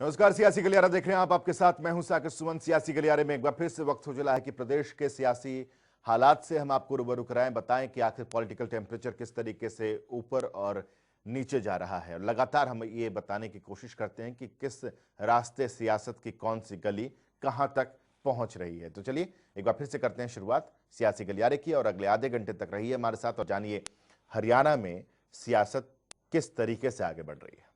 नमस्कार, सियासी गलियारा देख रहे हैं आप। आपके साथ मैं हूं साकिर सुमन। सियासी गलियारे में एक बार फिर से वक्त हो चला है कि प्रदेश के सियासी हालात से हम आपको रूबरू कराएं, बताएं कि आखिर पॉलिटिकल टेम्परेचर किस तरीके से ऊपर और नीचे जा रहा है। और लगातार हम ये बताने की कोशिश करते हैं कि किस रास्ते सियासत की कौन सी गली कहां तक पहुंच रही है। तो चलिए एक बार फिर से करते हैं शुरुआत सियासी गलियारे की, और अगले आधे घंटे तक रहिए हमारे साथ और जानिए हरियाणा में सियासत किस तरीके से आगे बढ़ रही है।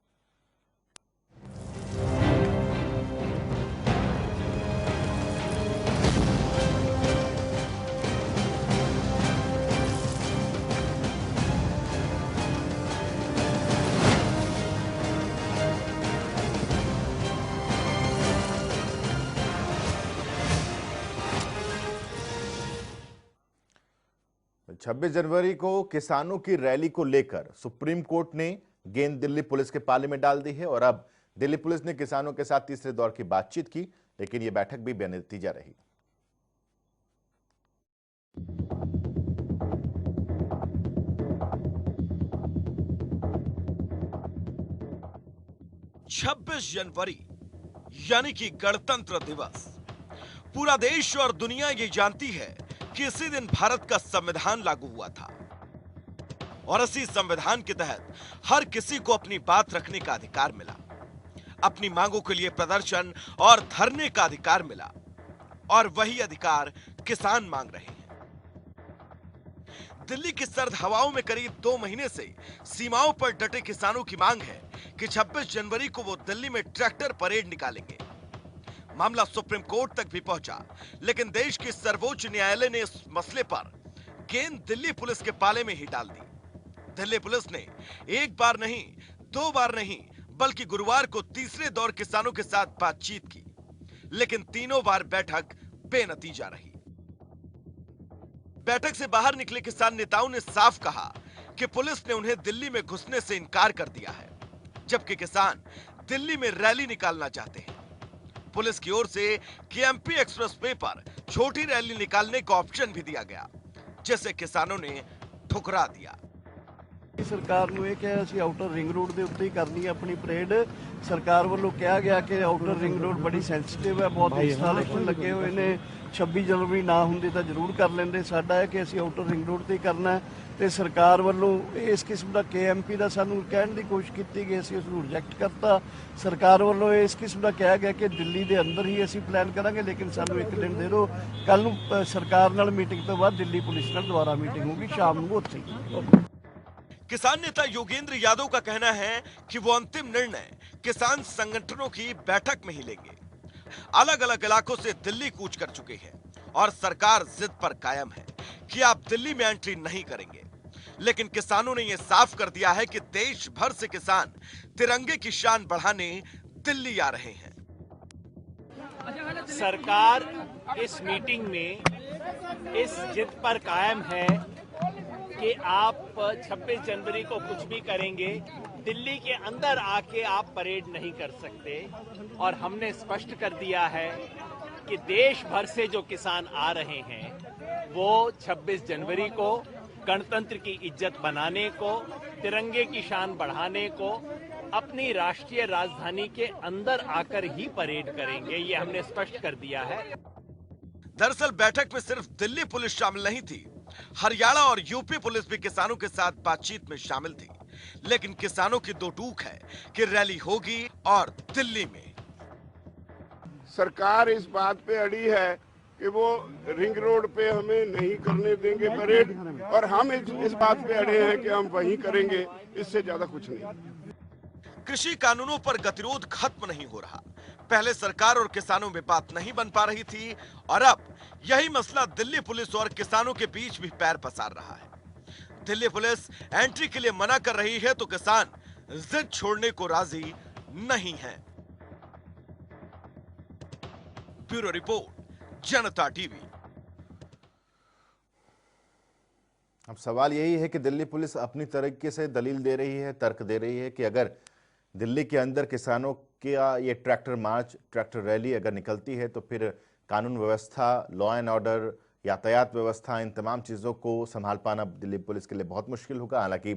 26 जनवरी को किसानों की रैली को लेकर सुप्रीम कोर्ट ने गेंद दिल्ली पुलिस के पाले में डाल दी है, और अब दिल्ली पुलिस ने किसानों के साथ तीसरे दौर की बातचीत की, लेकिन यह बैठक भी बेनतीजा रही। छब्बीस जनवरी यानी कि गणतंत्र दिवस। पूरा देश और दुनिया ये जानती है कि इसी दिन भारत का संविधान लागू हुआ था, और इसी संविधान के तहत हर किसी को अपनी बात रखने का अधिकार मिला, अपनी मांगों के लिए प्रदर्शन और धरने का अधिकार मिला, और वही अधिकार किसान मांग रहे हैं। दिल्ली की सर्द हवाओं में करीब 2 महीने से सीमाओं पर डटे किसानों की मांग है कि 26 जनवरी को वो दिल्ली में ट्रैक्टर परेड निकालेंगे। मामला सुप्रीम कोर्ट तक भी पहुंचा, लेकिन देश के सर्वोच्च न्यायालय ने इस मसले पर गेंद दिल्ली पुलिस के पाले में ही डाल दी। दिल्ली पुलिस ने एक बार नहीं, 2 बार नहीं, बल्कि गुरुवार को तीसरे दौर किसानों के साथ बातचीत की, लेकिन तीनों बार बैठक बेनतीजा रही। बैठक से बाहर निकले किसान नेताओं ने साफ कहा कि पुलिस ने उन्हें दिल्ली में घुसने से इनकार कर दिया है, जबकि किसान दिल्ली में रैली निकालना चाहते हैं। पुलिस की ओर से केएमपी एक्सप्रेस वे पर छोटी रैली निकालने का ऑप्शन भी दिया गया, जिसे किसानों ने ठुकरा दिया। सरकार ਨੂੰ ਇਹ ਕਿਹਾ ਅਸੀਂ ਆਊਟਰ ਰਿੰਗ ਰੋਡ ਦੇ ਉੱਤੇ ਹੀ ਕਰਨੀ ਹੈ ਆਪਣੀ ਪਰੇਡ। ਸਰਕਾਰ ਵੱਲੋਂ ਕਿਹਾ ਗਿਆ ਕਿ ਆਊਟਰ ਰਿੰਗ ਰੋਡ ਬੜੀ ਸੈਂਸਿਟਿਵ ਹੈ, ਬਹੁਤ ਇੰਸਟਾਲੇਸ਼ਨ ਲੱਗੇ ਹੋਏ ਨੇ, 26 ਜਨਵਰੀ ਨਾ ਹੁੰਦੀ ਤਾਂ ਜ਼ਰੂਰ ਕਰ ਲੈਂਦੇ। ਸਾਡਾ ਹੈ ਕਿ ਅਸੀਂ ਆਊਟਰ ਰਿੰਗ ਰੋਡ ਤੇ ਹੀ ਕਰਨਾ ਹੈ, ਤੇ ਸਰਕਾਰ ਵੱਲੋਂ ਇਸ ਕਿਸਮ ਦਾ KMP ਦਾ ਸਾਨੂੰ ਕਹਿਣ ਦੀ ਕੋਸ਼ਿਸ਼ ਕੀਤੀ ਗਈ, ਅਸੀਂ ਉਸ ਨੂੰ ਰਿਜੈਕਟ ਕਰਤਾ। ਸਰਕਾਰ ਵੱਲੋਂ ਇਸ ਕਿਸਮ ਦਾ ਕਿਹਾ ਗਿਆ ਕਿ ਦਿੱਲੀ ਦੇ ਅੰਦਰ ਹੀ ਅਸੀਂ ਪਲਾਨ ਕਰਾਂਗੇ, ਲੇਕਿਨ ਸਾਨੂੰ 1 ਦਿਨ ਦੇ ਦਿਓ। ਕੱਲ ਨੂੰ ਸਰਕਾਰ ਨਾਲ ਮੀਟਿੰਗ ਤੋਂ ਬਾਅਦ ਦਿੱਲੀ ਪੁਲਿਸ ਨਾਲ ਦੁਬਾਰਾ ਮੀਟਿੰਗ ਹੋਊਗੀ ਸ਼ਾਮ ਨੂੰ ਉੱਥੇ ਹੀ। किसान नेता योगेंद्र यादव का कहना है कि वो अंतिम निर्णय किसान संगठनों की बैठक में ही लेंगे। अलग अलग इलाकों से दिल्ली कूच कर चुके हैं, और सरकार जिद पर कायम है कि आप दिल्ली में एंट्री नहीं करेंगे। लेकिन किसानों ने यह साफ कर दिया है कि देश भर से किसान तिरंगे की शान बढ़ाने दिल्ली आ रहे हैं। सरकार इस मीटिंग में इस जिद पर कायम है कि आप 26 जनवरी को कुछ भी करेंगे, दिल्ली के अंदर आके आप परेड नहीं कर सकते। और हमने स्पष्ट कर दिया है कि देश भर से जो किसान आ रहे हैं वो 26 जनवरी को गणतंत्र की इज्जत बनाने को, तिरंगे की शान बढ़ाने को अपनी राष्ट्रीय राजधानी के अंदर आकर ही परेड करेंगे। ये हमने स्पष्ट कर दिया है। दरअसल बैठक में सिर्फ दिल्ली पुलिस शामिल नहीं थी, हरियाणा और यूपी पुलिस भी किसानों के साथ बातचीत में शामिल थी। लेकिन किसानों की दो टूक है कि रैली होगी और दिल्ली में। सरकार इस बात पे अड़ी है कि वो रिंग रोड पे हमें नहीं करने देंगे परेड, और हम इस बात पे अड़े हैं कि हम वहीं करेंगे, इससे ज्यादा कुछ नहीं। कृषि कानूनों पर गतिरोध खत्म नहीं हो रहा। पहले सरकार और किसानों में बात नहीं बन पा रही थी, और अब यही मसला दिल्ली पुलिस और किसानों के बीच भी पैर पसार रहा है। दिल्ली पुलिस एंट्री के लिए मना कर रही है तो किसान जिद छोड़ने को राजी नहीं है। ब्यूरो रिपोर्ट, जनता टीवी। अब सवाल यही है कि दिल्ली पुलिस अपनी तरीके से दलील दे रही है, तर्क दे रही है कि अगर दिल्ली के अंदर किसानों का ये ट्रैक्टर मार्च, ट्रैक्टर रैली अगर निकलती है तो फिर कानून व्यवस्था, लॉ एंड ऑर्डर, यातायात व्यवस्था, इन तमाम चीज़ों को संभाल पाना दिल्ली पुलिस के लिए बहुत मुश्किल होगा। हालांकि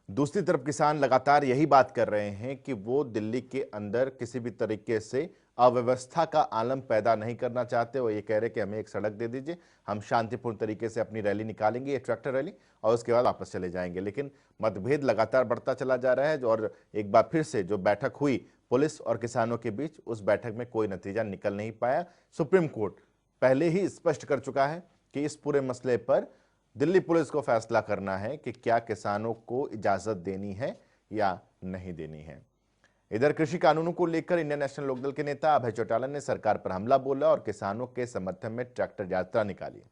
दूसरी तरफ किसान लगातार यही बात कर रहे हैं कि वो दिल्ली के अंदर किसी भी तरीके से अव्यवस्था का आलम पैदा नहीं करना चाहते। वो ये कह रहे कि हमें एक सड़क दे दीजिए, हम शांतिपूर्ण तरीके से अपनी रैली निकालेंगे, ये ट्रैक्टर रैली, और उसके बाद वापस चले जाएंगे। लेकिन मतभेद लगातार बढ़ता चला जा रहा है और एक बार फिर से जो बैठक हुई पुलिस और किसानों के बीच, उस बैठक में कोई नतीजा निकल नहीं पाया। सुप्रीम कोर्ट पहले ही स्पष्ट कर चुका है कि इस पूरे मसले पर दिल्ली पुलिस को फैसला करना है कि क्या किसानों को इजाजत देनी है या नहीं देनी है। इधर कृषि कानूनों को लेकर इंडियन नेशनल लोकदल के नेता अभय चौटाला ने सरकार पर हमला बोला और किसानों के समर्थन में ट्रैक्टर यात्रा निकाली।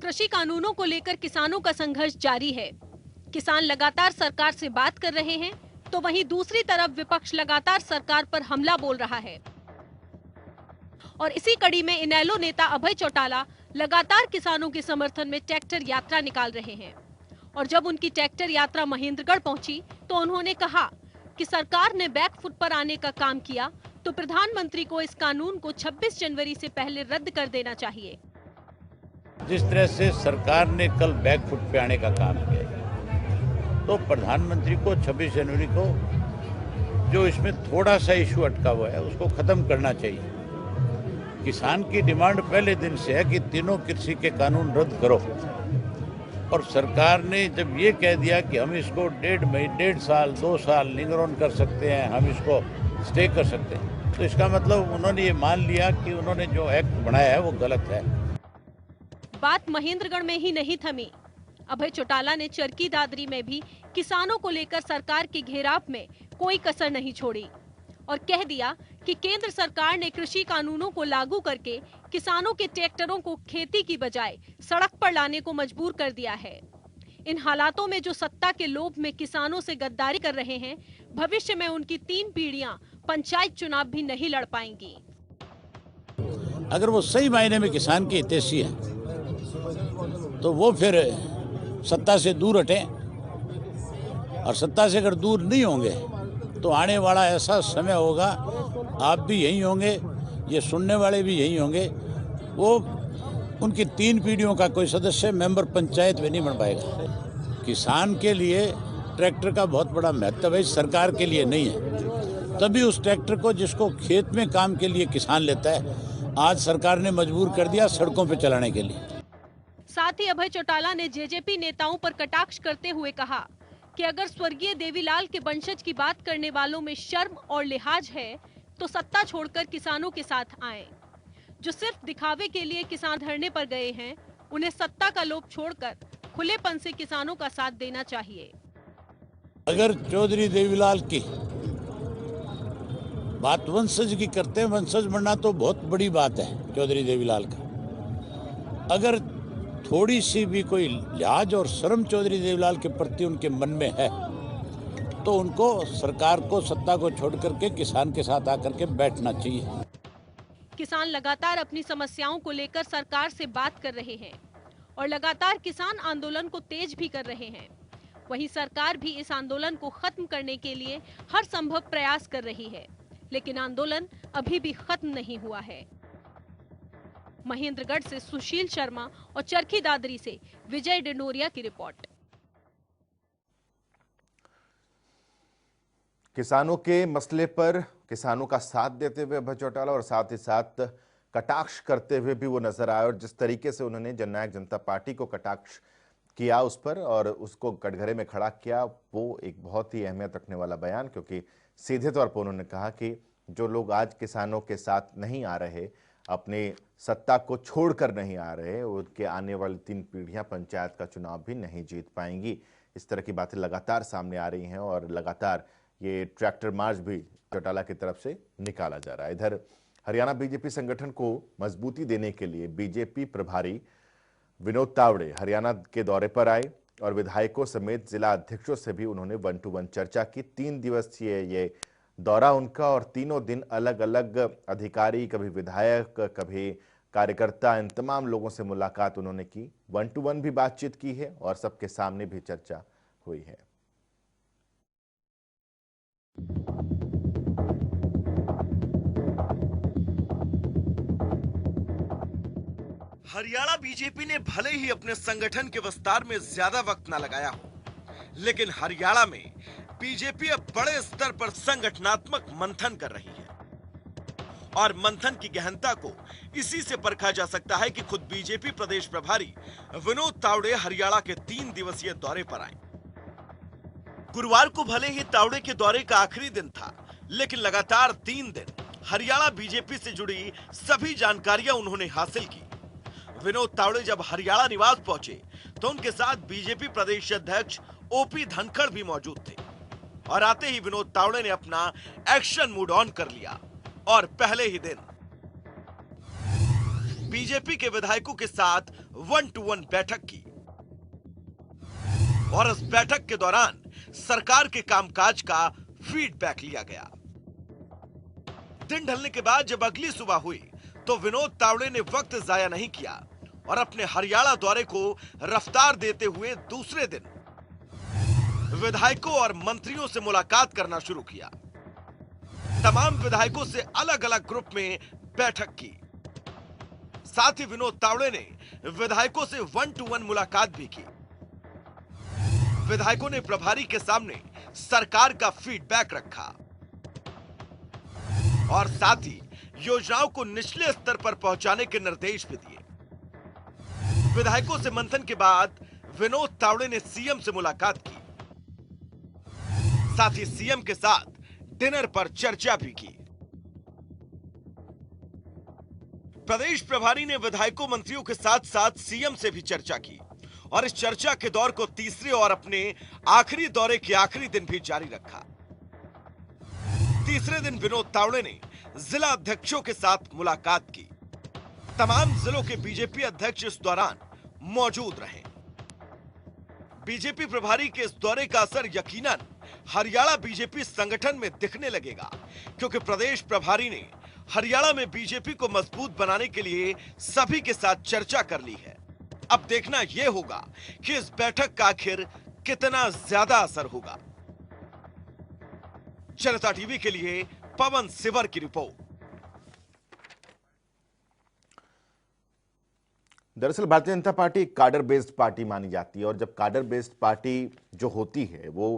कृषि कानूनों को लेकर किसानों का संघर्ष जारी है। किसान लगातार सरकार से बात कर रहे हैं, तो वहीं दूसरी तरफ विपक्ष लगातार सरकार पर हमला बोल रहा है। और इसी कड़ी में इनेलो नेता अभय चौटाला लगातार किसानों के समर्थन में ट्रैक्टर यात्रा निकाल रहे हैं। और जब उनकी ट्रैक्टर यात्रा महेंद्रगढ़ पहुंची तो उन्होंने कहा कि सरकार ने बैक फुट पर आने का काम किया तो प्रधानमंत्री को इस कानून को 26 जनवरी से पहले रद्द कर देना चाहिए। जिस तरह से सरकार ने कल बैक फुट पे आने का काम किया, तो प्रधानमंत्री को 26 जनवरी को जो इसमें थोड़ा सा इशू अटका हुआ है उसको खत्म करना चाहिए। किसान की डिमांड पहले दिन से है कि तीनों कृषि के कानून रद्द करो, और सरकार ने जब ये कह दिया कि हम इसको 1.5 साल 2 साल लिंगर ऑन कर सकते हैं, हम इसको स्टे कर सकते हैं, तो इसका मतलब उन्होंने ये मान लिया कि उन्होंने जो एक्ट बनाया है वो गलत है। बात महेंद्रगढ़ में ही नहीं थमी। अभय चौटाला ने चरखी दादरी में भी किसानों को लेकर सरकार के घेराव में कोई कसर नहीं छोड़ी और कह दिया कि केंद्र सरकार ने कृषि कानूनों को लागू करके किसानों के ट्रैक्टरों को खेती की बजाय सड़क पर लाने को मजबूर कर दिया है। इन हालातों में जो सत्ता के लोभ में किसानों से गद्दारी कर रहे हैं, भविष्य में उनकी 3 पीढ़ियां पंचायत चुनाव भी नहीं लड़ पाएंगी। अगर वो सही मायने में किसान के हितैषी है तो वो फिर सत्ता से दूर हटें, और सत्ता से अगर दूर नहीं होंगे तो आने वाला ऐसा समय होगा, आप भी यही होंगे, ये सुनने वाले भी यही होंगे, वो उनकी 3 पीढ़ियों का कोई सदस्य मेंबर पंचायत में नहीं बन पाएगा। किसान के लिए ट्रैक्टर का बहुत बड़ा महत्व है, सरकार के लिए नहीं है। तभी उस ट्रैक्टर को जिसको खेत में काम के लिए किसान लेता है, आज सरकार ने मजबूर कर दिया सड़कों पर चलाने के लिए। साथ ही अभय चौटाला ने जेजेपी नेताओं पर कटाक्ष करते हुए कहा कि अगर स्वर्गीय देवीलाल के वंशज की बात करने वालों में शर्म और लिहाज है तो सत्ता छोड़कर किसानों के साथ आएं। जो सिर्फ दिखावे के लिए किसान धरने पर गए हैं, उन्हें सत्ता का लोभ छोड़कर खुलेपन से किसानों का साथ देना चाहिए। अगर चौधरी देवीलाल की बात वंशज की करते हैं, वंशज बनना तो बहुत बड़ी बात है चौधरी देवीलाल का। अगर थोड़ी सी भी कोई लिहाज और शर्म चौधरी देवीलाल के प्रति उनके मन में है तो उनको सरकार को, सत्ता को छोड़ करके किसान के साथ आकर के बैठना चाहिए। किसान लगातार अपनी समस्याओं को लेकर सरकार से बात कर रहे हैं और लगातार किसान आंदोलन को तेज भी कर रहे हैं। वहीं सरकार भी इस आंदोलन को खत्म करने के लिए हर संभव प्रयास कर रही है, लेकिन आंदोलन अभी भी खत्म नहीं हुआ है। महेंद्रगढ़ से सुशील शर्मा और चरखी दादरी से विजय डिंडोरिया की रिपोर्ट। किसानों के मसले पर किसानों का साथ देते हुए अभय चौटाला और साथ ही साथ कटाक्ष करते हुए भी वो नजर आए, और जिस तरीके से उन्होंने जननायक जनता पार्टी को कटाक्ष किया उस पर और उसको कटघरे में खड़ा किया, वो एक बहुत ही अहमियत रखने वाला बयान, क्योंकि सीधे तौर पर उन्होंने कहा कि जो लोग आज किसानों के साथ नहीं आ रहे, अपनी सत्ता को छोड़कर नहीं आ रहे, उनके आने वाली 3 पीढ़ियां पंचायत का चुनाव भी नहीं जीत पाएंगी। इस तरह की बातें लगातार सामने आ रही हैं और लगातार ये ट्रैक्टर मार्च भी चौटाला की तरफ से निकाला जा रहा है। इधर हरियाणा बीजेपी संगठन को मजबूती देने के लिए बीजेपी प्रभारी विनोद तावड़े हरियाणा के दौरे पर आए और विधायकों समेत जिला अध्यक्षों से भी उन्होंने 1-to-1 चर्चा की। 3 दिवसीय ये दौरा उनका, और तीनों दिन अलग अलग अधिकारी, कभी विधायक, कभी कार्यकर्ता, इन तमाम लोगों से मुलाकात उन्होंने की। 1-to-1 भी बातचीत की है और सबके सामने भी चर्चा हुई है। हरियाणा बीजेपी ने भले ही अपने संगठन के विस्तार में ज्यादा वक्त न लगाया हो, लेकिन हरियाणा में बीजेपी अब बड़े स्तर पर संगठनात्मक मंथन कर रही है और मंथन की गहनता को इसी से परखा जा सकता है कि खुद बीजेपी प्रदेश प्रभारी विनोद तावड़े हरियाणा के 3 दिवसीय दौरे पर आए। गुरुवार को भले ही तावड़े के दौरे का आखिरी दिन था, लेकिन लगातार 3 दिन हरियाणा बीजेपी से जुड़ी सभी जानकारियां उन्होंने हासिल की। विनोद तावड़े जब हरियाणा निवास पहुंचे तो उनके साथ बीजेपी प्रदेश अध्यक्ष ओपी धनखड़ भी मौजूद थे और आते ही विनोद तावड़े ने अपना एक्शन मूड ऑन कर लिया और पहले ही दिन बीजेपी के विधायकों के साथ 1-to-1 बैठक की और इस बैठक के दौरान सरकार के कामकाज का फीडबैक लिया गया। दिन ढलने के बाद जब अगली सुबह हुई तो विनोद तावड़े ने वक्त जाया नहीं किया और अपने हरियाणा दौरे को रफ्तार देते हुए दूसरे दिन विधायकों और मंत्रियों से मुलाकात करना शुरू किया। तमाम विधायकों से अलग अलग ग्रुप में बैठक की। साथ ही विनोद तावड़े ने विधायकों से 1-to-1 मुलाकात भी की। विधायकों ने प्रभारी के सामने सरकार का फीडबैक रखा और साथ ही योजनाओं को निचले स्तर पर पहुंचाने के निर्देश भी दिए। विधायकों से मंथन के बाद विनोद तावड़े ने सीएम से मुलाकात की। साथ ही सीएम के साथ डिनर पर चर्चा भी की। प्रदेश प्रभारी ने विधायकों मंत्रियों के साथ साथ सीएम से भी चर्चा की और इस चर्चा के दौर को तीसरे और अपने आखिरी दौरे के आखिरी दिन भी जारी रखा। तीसरे दिन विनोद तावड़े ने जिला अध्यक्षों के साथ मुलाकात की। तमाम जिलों के बीजेपी अध्यक्ष इस दौरान मौजूद रहे। बीजेपी प्रभारी के इस दौरे का असर यकीनन हरियाणा बीजेपी संगठन में दिखने लगेगा, क्योंकि प्रदेश प्रभारी ने हरियाणा में बीजेपी को मजबूत बनाने के लिए सभी के साथ चर्चा कर ली है। अब देखना यह होगा कि इस बैठक का आखिर कितना ज्यादा असर होगा। जनता टीवी के लिए पवन सिवर की रिपोर्ट। दरअसल Bharatiya Janata party cadre based party मानी जाती है और जब काडर बेस्ड पार्टी जो होती है वो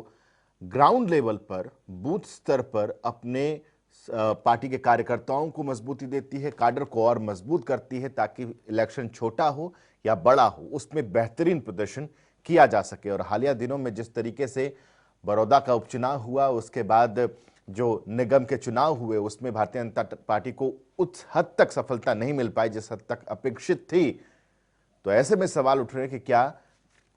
ग्राउंड लेवल पर, बूथ स्तर पर अपने पार्टी के कार्यकर्ताओं को मजबूती देती है, काडर को और मजबूत करती है ताकि इलेक्शन छोटा हो या बड़ा हो उसमें बेहतरीन प्रदर्शन किया जा सके। और हालिया दिनों में जिस तरीके से बड़ौदा का उपचुनाव हुआ, उसके बाद जो निगम के चुनाव हुए, उसमें भारतीय जनता पार्टी को उस हद तक सफलता नहीं मिल पाई जिस हद तक अपेक्षित थी। तो ऐसे में सवाल उठ रहे हैं कि क्या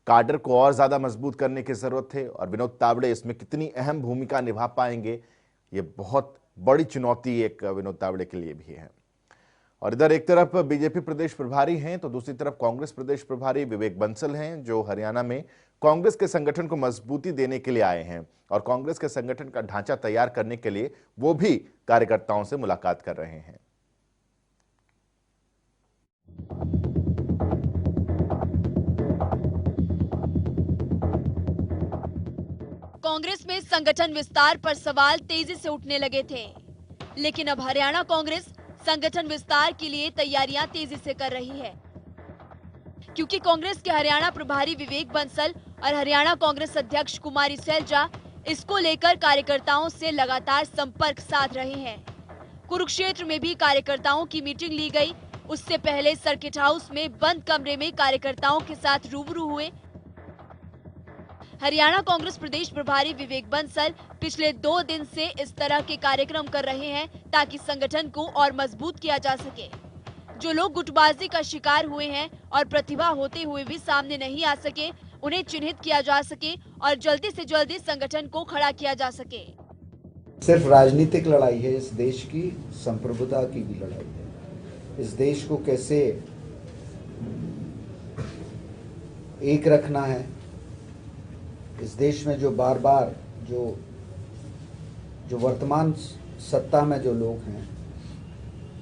काडर को और ज्यादा मजबूत करने की जरूरत है और विनोद तावड़े इसमें कितनी अहम भूमिका निभा पाएंगे। ये बहुत बड़ी चुनौती एक विनोद तावड़े के लिए भी है। और इधर एक तरफ बीजेपी प्रदेश प्रभारी हैं तो दूसरी तरफ कांग्रेस प्रदेश प्रभारी विवेक बंसल हैं, जो हरियाणा में कांग्रेस के संगठन को मजबूती देने के लिए आए हैं और कांग्रेस के संगठन का ढांचा तैयार करने के लिए वो भी कार्यकर्ताओं से मुलाकात कर रहे हैं। कांग्रेस में संगठन विस्तार पर सवाल तेजी से उठने लगे थे, लेकिन अब हरियाणा कांग्रेस संगठन विस्तार के लिए तैयारियां तेजी से कर रही है, क्योंकि कांग्रेस के हरियाणा प्रभारी विवेक बंसल और हरियाणा कांग्रेस अध्यक्ष कुमारी सैलजा इसको लेकर कार्यकर्ताओं से लगातार संपर्क साध रहे हैं। कुरुक्षेत्र में भी कार्यकर्ताओं की मीटिंग ली गई। उससे पहले सर्किट हाउस में बंद कमरे में कार्यकर्ताओं के साथ रूबरू हुए। हरियाणा कांग्रेस प्रदेश प्रभारी विवेक बंसल पिछले 2 दिन से इस तरह के कार्यक्रम कर रहे हैं ताकि संगठन को और मजबूत किया जा सके। जो लोग गुटबाजी का शिकार हुए हैं और प्रतिभा होते हुए भी सामने नहीं आ सके, उन्हें चिन्हित किया जा सके और जल्दी से जल्दी संगठन को खड़ा किया जा सके। सिर्फ राजनीतिक लड़ाई है, इस देश की संप्रभुता की भी लड़ाई है। इस देश को कैसे एक रखना है, इस देश में जो बार बार जो वर्तमान सत्ता में जो लोग हैं,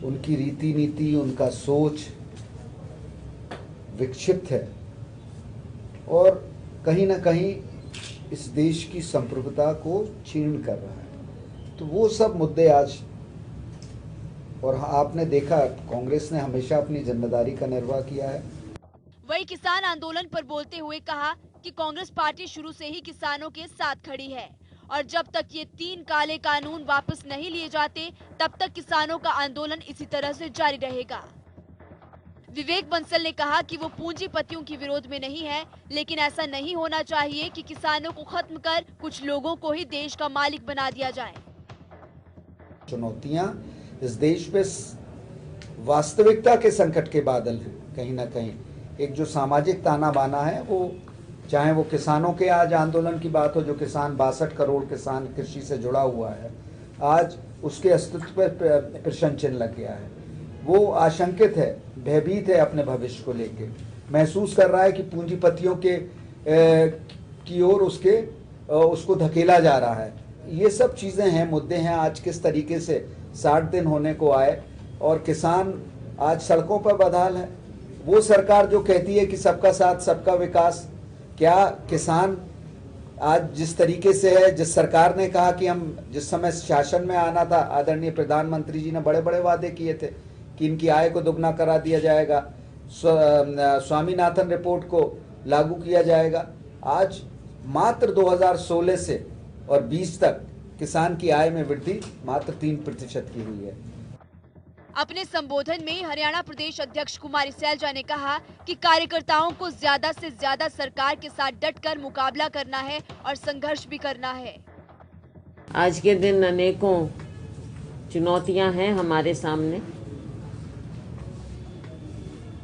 उनकी रीति नीति, उनका सोच विक्षिप्त है और कहीं ना कहीं इस देश की संप्रभुता को क्षीण कर रहा है। तो वो सब मुद्दे आज और आपने देखा कांग्रेस ने हमेशा अपनी जिम्मेदारी का निर्वाह किया है। वही किसान आंदोलन पर बोलते हुए कहा कि कांग्रेस पार्टी शुरू से ही किसानों के साथ खड़ी है और जब तक ये 3 काले कानून वापस नहीं लिए जाते तब तक किसानों का आंदोलन इसी तरह से जारी रहेगा। विवेक बंसल ने कहा कि वो पूंजीपतियों के विरोध में नहीं है, लेकिन ऐसा नहीं होना चाहिए कि किसानों को खत्म कर कुछ लोगों को ही देश का मालिक बना दिया जाए। चुनौतियां इस देश पे वास्तविकता के संकट के बादल हैं। कहीं ना कहीं एक जो सामाजिक ताना बाना है, वो चाहे वो किसानों के आज आंदोलन की बात हो, जो किसान 62 करोड़ किसान कृषि से जुड़ा हुआ है, आज उसके अस्तित्व पर प्रश्न चिन्ह लग गया है। वो आशंकित है, भयभीत है, अपने भविष्य को लेके महसूस कर रहा है कि पूंजीपतियों के की ओर उसको धकेला जा रहा है। ये सब चीज़ें हैं, मुद्दे हैं। आज किस तरीके से 60 दिन होने को आए और किसान आज सड़कों पर बदहाल है। वो सरकार जो कहती है कि सबका साथ सबका विकास, क्या किसान आज जिस तरीके से है, जिस सरकार ने कहा कि हम जिस समय शासन में आना था, आदरणीय प्रधानमंत्री जी ने बड़े बड़े वादे किए थे कि इनकी आय को दुगना करा दिया जाएगा, स्वामीनाथन रिपोर्ट को लागू किया जाएगा। आज मात्र 2016 से और 20 तक किसान की आय में वृद्धि मात्र 3% की हुई है। अपने संबोधन में हरियाणा प्रदेश अध्यक्ष कुमारी सैलजा ने कहा कि कार्यकर्ताओं को ज्यादा से ज्यादा सरकार के साथ डटकर मुकाबला करना है और संघर्ष भी करना है। आज के दिन अनेकों चुनौतियां हैं हमारे सामने।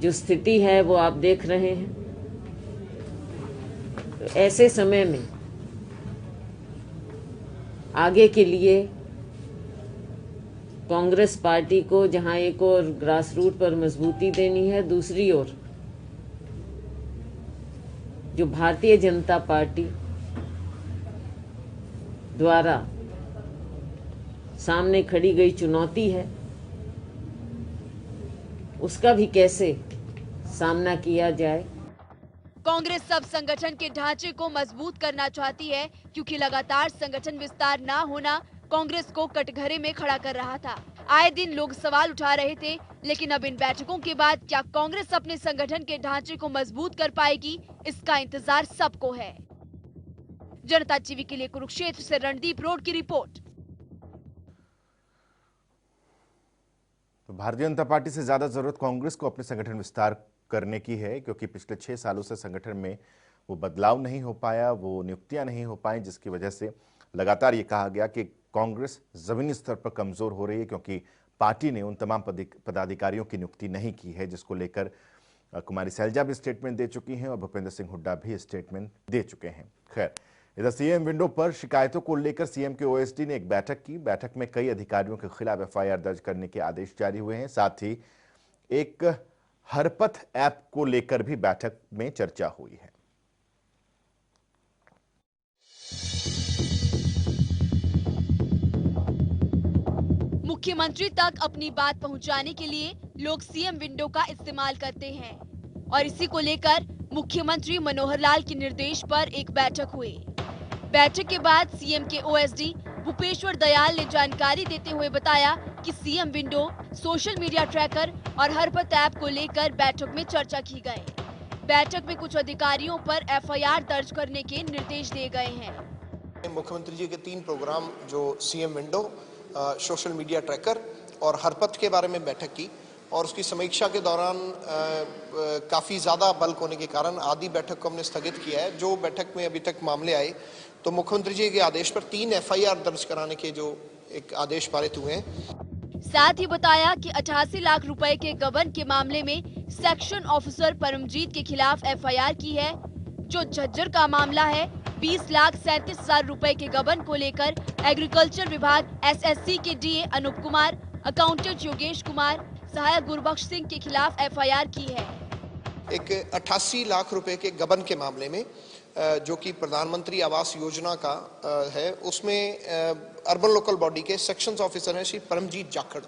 जो स्थिति है वो आप देख रहे हैं। तो ऐसे समय में आगे के लिए कांग्रेस पार्टी को जहां एक और ग्रास रूट पर मजबूती देनी है, दूसरी ओर जो भारतीय जनता पार्टी द्वारा सामने खड़ी गई चुनौती है, उसका भी कैसे सामना किया जाए। कांग्रेस सब संगठन के ढांचे को मजबूत करना चाहती है, क्योंकि लगातार संगठन विस्तार ना होना कांग्रेस को कटघरे में खड़ा कर रहा था। आए दिन लोग सवाल उठा रहे थे, लेकिन अब इन बैठकों के बाद क्या कांग्रेस अपने संगठन के ढांचे को मजबूत कर पाएगी, इसका इंतजार सबको है। जनता टीवी के लिए कुरुक्षेत्र से रणदीप रोड की रिपोर्ट। तो भारतीय जनता पार्टी से ज्यादा जरूरत कांग्रेस को अपने संगठन विस्तार करने की है, क्योंकि पिछले 6 सालों से संगठन में वो बदलाव नहीं हो पाया, वो नियुक्तियां नहीं हो पाई, जिसकी वजह से लगातार ये कहा गया कि कांग्रेस जमीनी स्तर पर कमजोर हो रही है, क्योंकि पार्टी ने उन तमाम पदाधिकारियों की नियुक्ति नहीं की है, जिसको लेकर कुमारी सैलजा भी स्टेटमेंट दे चुकी हैं और भूपेंद्र सिंह हुड्डा भी स्टेटमेंट दे चुके हैं। खैर, इधर सीएम विंडो पर शिकायतों को लेकर सीएम के ओएसडी ने एक बैठक की। बैठक में कई अधिकारियों के खिलाफ एफआईआर दर्ज करने के आदेश जारी हुए हैं। साथ ही एक हरपथ ऐप को लेकर भी बैठक में चर्चा हुई है। मुख्यमंत्री तक अपनी बात पहुंचाने के लिए लोग सीएम विंडो का इस्तेमाल करते हैं और इसी को लेकर मुख्यमंत्री मनोहर लाल के निर्देश पर एक बैठक हुई। बैठक के बाद सीएम के ओएसडी भूपेश्वर दयाल ने जानकारी देते हुए बताया कि CM window, social media tracker और हरपथ ऐप को लेकर बैठक में चर्चा की गई। बैठक में कुछ अधिकारियों पर एफआईआर दर्ज करने के निर्देश दिए गए हैं। मुख्यमंत्री जी के 3 प्रोग्राम जो CM window, social media tracker और हरपथ के बारे में बैठक की और उसकी समीक्षा के दौरान काफ़ी ज़्यादा बल्क होने के कारण आधी बैठक को हमने स्थगित किया है। जो बैठक में अभी तक मामले आए तो मुख्यमंत्री जी के आदेश पर 3 एफआईआर दर्ज कराने के जो एक आदेश पारित हुए हैं। साथ ही बताया कि 88 लाख रुपए के गबन के मामले में सेक्शन ऑफिसर परमजीत के खिलाफ एफआईआर की है। जो झज्जर का मामला है, 20,37,000 रुपए के गबन को लेकर एग्रीकल्चर विभाग एसएससी के डीए अनूप कुमार, अकाउंटेंट योगेश कुमार, सहायक गुरबख्श सिंह के खिलाफ एफआईआर की है। एक 88 लाख रुपए के गबन के मामले में जो कि प्रधानमंत्री आवास योजना का है, उसमें अर्बन लोकल बॉडी के सेक्शंस ऑफिसर हैं श्री परमजीत जाखड़,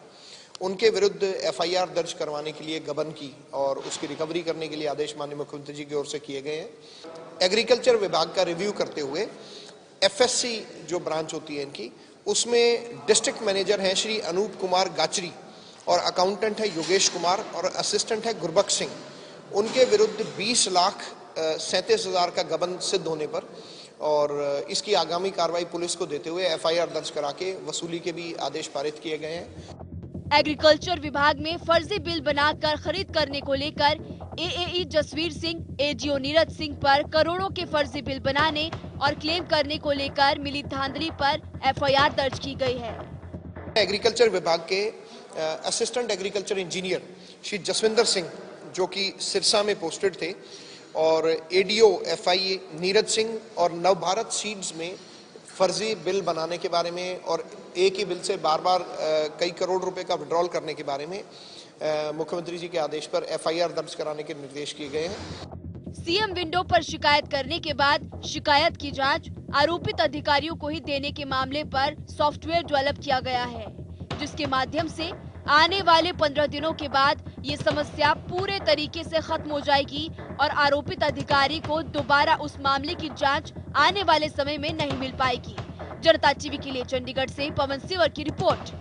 उनके विरुद्ध एफआईआर दर्ज करवाने के लिए गबन की और उसकी रिकवरी करने के लिए आदेश माननीय मुख्यमंत्री जी की ओर से किए गए हैं। एग्रीकल्चर विभाग का रिव्यू करते हुए एफएससी जो ब्रांच होती है इनकी, उसमें डिस्ट्रिक्ट मैनेजर हैं श्री अनूप कुमार गाचरी, और अकाउंटेंट है योगेश कुमार और असिस्टेंट है गुरबख्श सिंह, उनके विरुद्ध 20,37,000 का गबन सिद्ध होने पर और इसकी आगामी कार्रवाई पुलिस को देते हुए एफआईआर दर्ज करा के वसूली के भी आदेश पारित किए गए हैं। एग्रीकल्चर विभाग में फर्जी बिल बनाकर खरीद करने को लेकर एएई जसवीर सिंह, एजीओ नीरज सिंह पर करोड़ों के फर्जी बिल बनाने और क्लेम करने को लेकर मिली धांधली पर एफआईआर दर्ज की गई है। एग्रीकल्चर विभाग के assistant agriculture engineer Shri Jaswinder Singh, जो कि सिरसा में पोस्टेड थे, और एडीओ एफआई नीरज सिंह और नवभारत सीड्स में फर्जी बिल बनाने के बारे में और एक ही बिल से बार बार कई करोड़ रुपए का विड्रॉल करने के बारे में मुख्यमंत्री जी के आदेश पर एफआईआर दर्ज कराने के निर्देश किए गए हैं। सीएम विंडो पर शिकायत करने के बाद शिकायत की जांच आरोपित अधिकारियों को ही देने के मामले पर सॉफ्टवेयर डेवलप किया गया है, जिसके माध्यम से आने वाले 15 दिनों के बाद ये समस्या पूरे तरीके से खत्म हो जाएगी और आरोपित अधिकारी को दोबारा उस मामले की जांच आने वाले समय में नहीं मिल पाएगी। जनता टीवी के लिए चंडीगढ़ से पवन सिवर की रिपोर्ट।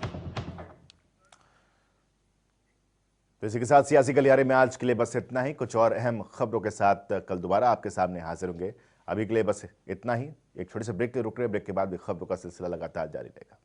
तो इसी के साथ सियासी गलियारे में आज के लिए बस इतना ही। कुछ और अहम खबरों के साथ कल दोबारा आपके सामने हाजिर होंगे। अभी के लिए बस इतना ही। एक छोटे से ब्रेक के रुक रहे, ब्रेक के बाद भी खबरों का सिलसिला लगातार जारी रहेगा।